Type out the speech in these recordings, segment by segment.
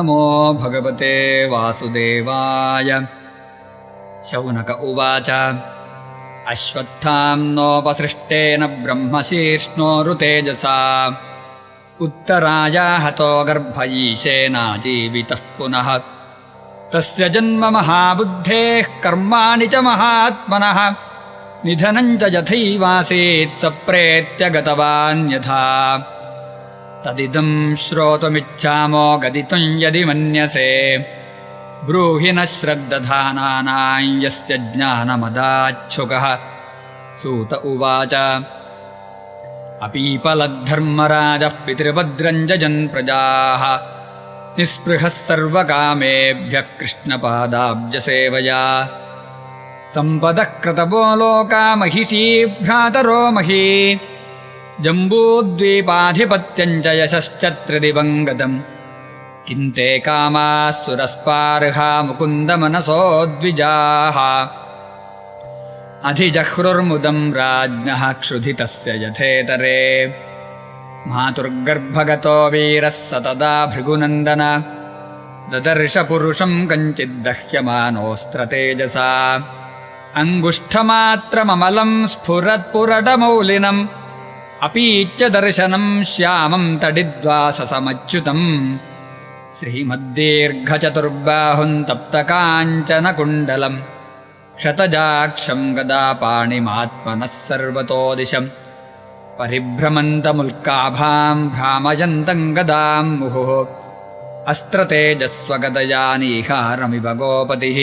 नमो भगवते वासुदेवाय। शौनक उवाच अश्वत्थाम्नोपसृष्टेन ब्रह्मशीर्ष्णोरुतेजसा उत्तराया हतो गर्भयीशेनाजीवितः पुनः। तस्य जन्म महाबुद्धेः कर्माणि च महात्मनः निधनं च यथैवासीत् सप्रेत्य गतवान् यथा। तदिदं श्रोतुमिच्छामो गदितुं यदि मन्यसे ब्रूहि न श्रद्दधानानां यस्य ज्ञानमदाच्छुकः। सूत उवाच अपीपलद्धर्मराजः पितृभद्रं जयन् प्रजाः निःस्पृहः सर्वकामेभ्यः कृष्णपादाब्जसेवया। सम्पदः क्रतवो लोका महिषी भ्रातरो मही जम्बूद्वीपाधिपत्यं च यशश्च त्रिदिवं गतम्। किन्ते कामाः सुरस्पार्हा मुकुन्दमनसो द्विजाः अधिजह्रुर्मुदं राज्ञः क्षुधितस्य यथेतरे। मातुर्गर्भगतो वीरः स तदा भृगुनन्दन ददर्श पुरुषं कञ्चिद्दह्यमानोऽस्त्रतेजसा। अङ्गुष्ठमात्रममलं स्फुरत्पुरटमौलिनम् अपीच्य दर्शनं श्यामं तडिद्वाससमच्युतम्। श्रीमद्दीर्घचतुर्बाहुं तप्तकाञ्चनकुण्डलं क्षतजाक्षं गदापाणिमात्मनः सर्वतो दिशम् परिभ्रमन्तमुल्काभां भ्रामयन्तं गदां मुहुः। अस्त्रतेजस्वगदया नीहारमिव गोपतिः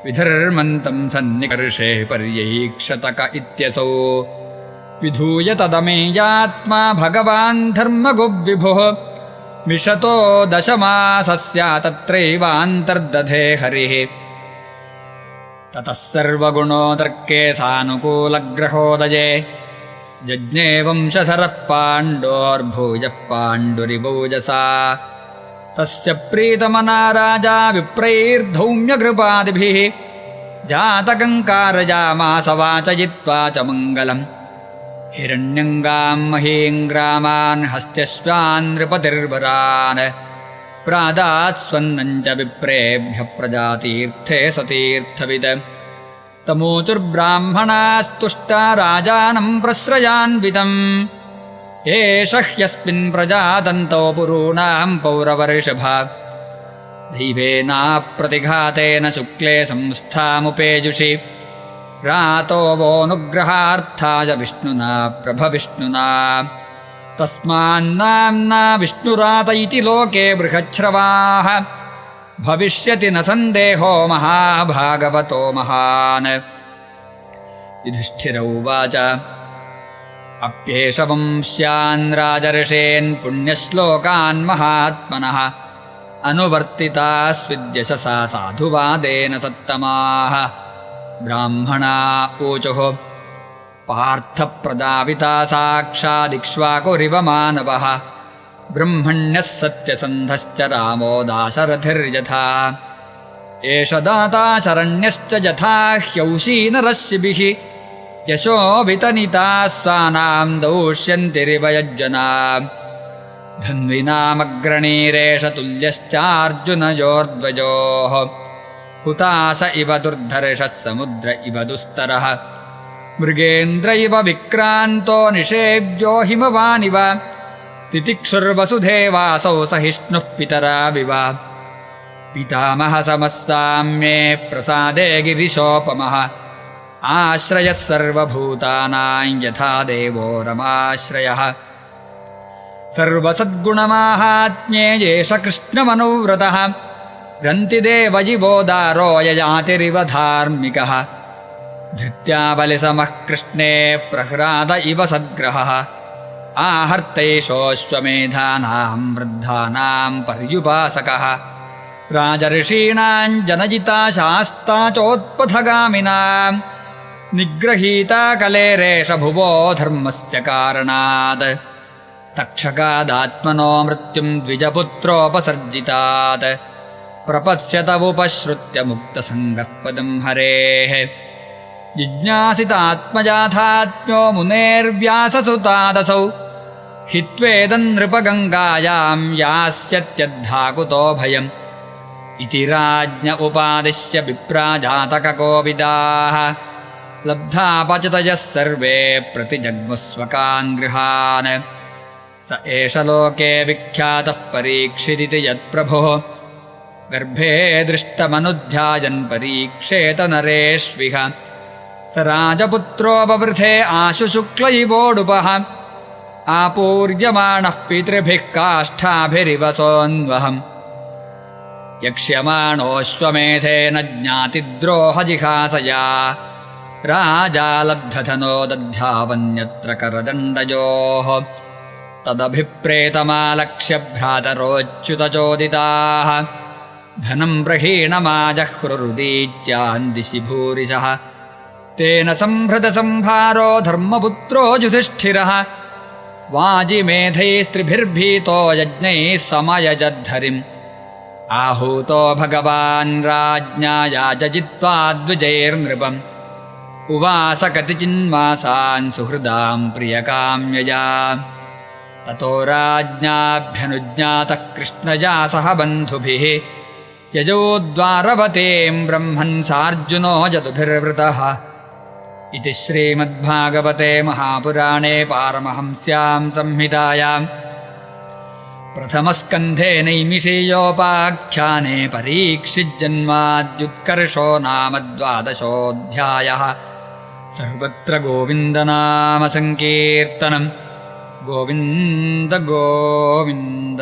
विधर्मन्तं सन्निकर्षे पर्यैक्षतक इत्यसौ। विधूय तदमेयात्मा भगवान् धर्मगुब्विभुः मिषतो दशमासस्य तत्रैवान्तर्दधे हरिः। ततः सर्वगुणोदर्के सानुकूलग्रहोदये जज्ञे वंशधरः पाण्डोर्भूयः पाण्डुरिभूजसा। तस्य प्रीतमना राजा विप्रैर्धौम्यकृपादिभिः जातकं कारयामास वाचयित्वा च मङ्गलम्। हिरण्यङ्गां महीं ग्रामान् हस्त्यश्वान् नृपतिर्वरान् प्रादात्स्वन्नं च विप्रेभ्यः प्रजातीर्थे सतीर्थविद। तमोचुर्ब्राह्मणास्तुष्टा राजानं प्रश्रयान्वितम् एष ह्यस्मिन् प्रजातन्तौ पुरूणां पौरवर्षभा। दैवेनाप्रतिघातेन शुक्ले संस्थामुपेजुषि रातो वोऽनुग्रहार्थाय विष्णुना प्रभविष्णुना। तस्मान्नाम्ना विष्णुरात इति लोके बृहच्छ्रवाः भविष्यति न सन्देहो महाभागवतो महान्। युधिष्ठिर उवाच अप्येष वंश्यान् राजर्षेन् पुण्यश्लोकान् महात्मनः अनुवर्तितास्विद्यशसा साधुवादेन सत्तमाः। ब्राह्मणा ऊचुः पार्थप्रदापिता साक्षादिक्ष्वाकुरिव मानवः ब्रह्मण्यः सत्यसन्धश्च रामो दाशरथिर्यथा। एष दाता शरण्यश्च यथा ह्यौषीनरश्मिभिः यशोभितनिता स्वानां दौष्यन्तिरिव यज्जना। धन्विनामग्रणीरेष तुल्यश्चार्जुनयोर्द्वयोः हुताश इव दुर्धर्षः समुद्र इव दुस्तरः। मृगेन्द्र इव विक्रान्तो निषेव्यो हिमवानिव तितिक्षुर्वसुधेवासौ सहिष्णुः पितराविव। पितामहसमः साम्ये प्रसादे गिरिशोपमः आश्रयः सर्वभूतानां यथा देवो रमाश्रयः। सर्वसद्गुणमाहात्म्ये येष कृष्णमनुव्रतः रन्ति देवजिवोदारो ययातिरिव धार्मिकः। धृत्या बलिसमः कृष्णे प्रह्लाद इव सद्ग्रहः आहर्तैषोऽश्वमेधानां वृद्धानां पर्युपासकः। राजर्षीणां जनजिता शास्ता चोत्पथगामिनां निग्रहीता कलेरेष भुवो धर्मस्य कारणात्। तक्षकादात्मनो मृत्युं द्विजपुत्रोपसर्जितात् प्रपत्स्यत उपश्रुत्य मुक्तसङ्गः पदं हरेः। जिज्ञासितात्मजाथात्म्यो मुनेर्व्याससुतादसौ हित्वेदन्नृपगङ्गायां यास्यत्यद्धाकुतो भयम् इति राज्ञ उपादिश्य विप्राजातककोविदाः लब्धापचितयः सर्वे प्रतिजग्मुस्वकान् गृहान् स एष लोके विख्यातः परीक्षिदिति यत्प्रभुः गर्भे दृष्टमनुध्यायन् परीक्षेत नरेष्विह स राजपुत्रोपवृथे आशु शुक्ल इवोडुपः आपूर्यमाणः पितृभिः काष्ठाभिरिव सोऽन्वहम् यक्ष्यमाणोऽश्वमेधेन ज्ञातिद्रोहजिहासया राजा लब्धधनो दद्ध्यावन्यत्र करदण्डयोः तदभिप्रेतमालक्ष्य भ्रातरोच्युतचोदिताः धनं प्रहीणमाजह्रुरुदीच्यान् दिशि भूरिशः तेन संभृतसंभारो धर्मपुत्रो युधिष्ठिरः वाजिमेधैस्त्रिभिर्भीतो यज्ञैः समयजद्धरिम् आहूतो भगवान् राज्ञा याजयित्वा द्विजैर्नृपम् उवास कतिचिन्मासान् सुहृदां प्रियकाम्यया ततो राज्ञाभ्यनुज्ञातः कृष्णया सह बन्धुभिः यजो द्वारवतीं ब्रह्मन् सार्जुनो जतुभिर्वृतः इति श्रीमद्भागवते महापुराणे पारमहंस्यां संहितायां प्रथमस्कन्धे नैमिषेयोपाख्याने परीक्षिज्जन्माद्युत्कर्षो नाम 12 सर्वत्र गोविन्दनामसङ्कीर्तनम् गोविन्द गोविन्द।